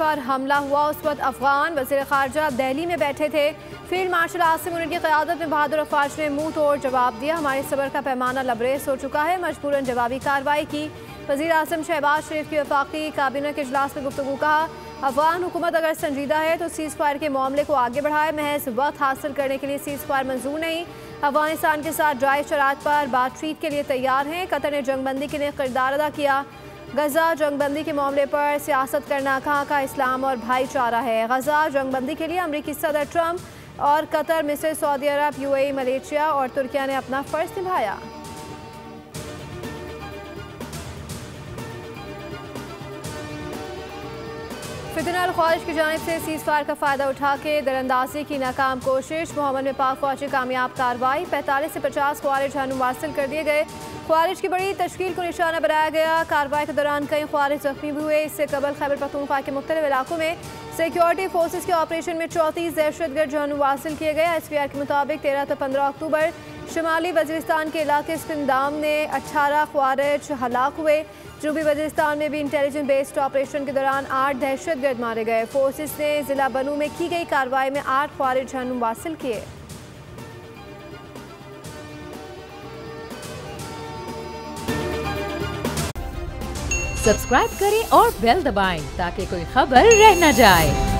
पर हमला हुआ उस वक्त अफगान वज़ीर ख़ारजा दिल्ली में बैठे थे। फील्ड मार्शल आसिम मुनीर की क़यादत में बहादुर अफवाज ने मुंह तोड़ जवाब दिया। हमारे सब्र का पैमाना लबरेज हो चुका है, मजबूरन जवाबी कार्रवाई की। वज़ीर आज़म शहबाज शरीफ की वफाकी काबीना के इजलास में गुफ्तगू कहा, अफगान हुकूमत अगर संजीदा है तो सीज़ फायर के मामले को आगे बढ़ाए, महज वक्त हासिल करने के लिए सीज़ फायर मंजूर नहीं। अफगानिस्तान के साथ ड्राइव शरात पर बातचीत के लिए तैयार हैं। कतर ने जंगबंदी के लिए किरदार अदा किया। गजा जंगबंदी के मामले पर सियासत करना कहाँ का इस्लाम और भाईचारा है। गजा जंगबंदी के लिए अमरीकी सदर ट्रंप और कतर, मिस्र, सऊदी अरब, यूएई, मलेशिया और तुर्किया ने अपना फ़र्ज निभाया। फितना अल ख्वारिज की जानिब से सीज़ फायर का फ़ायदा उठा के दरअंदाजी की नाकाम कोशिश। मोहम्मद में पाक फौज की कामयाब कार्रवाई। 45 से 50 ख्वारिज जानू हासिल कर दिए गए। ख्वारिज की बड़ी तश्कील को निशाना बनाया गया। कार्रवाई के दौरान कई ख्वारिज जख्मी भी हुए। इससे कबल खैबर पख्तूनख्वा के मुख्तलिफ इलाकों में सिक्योरिटी फोर्सेज के ऑपरेशन में 34 दहशतगर्द जानू हासिल किए गए। SPR के मुताबिक 13 से 15 अक्टूबर शुमाली वज़ीरिस्तान के इलाके स्पिंदाम में 18 ख्वारिज हलाक हुए। जनूबी वज़ीरिस्तान में भी इंटेलिजेंस बेस्ड ऑपरेशन के दौरान 8 दहशतगर्द मारे गए। फोर्सेज ने जिला बनू में की गई कार्रवाई में 8 ख्वारिज जानू हासिल किए। सब्सक्राइब करें और बेल दबाएं ताकि कोई खबर रह न जाए।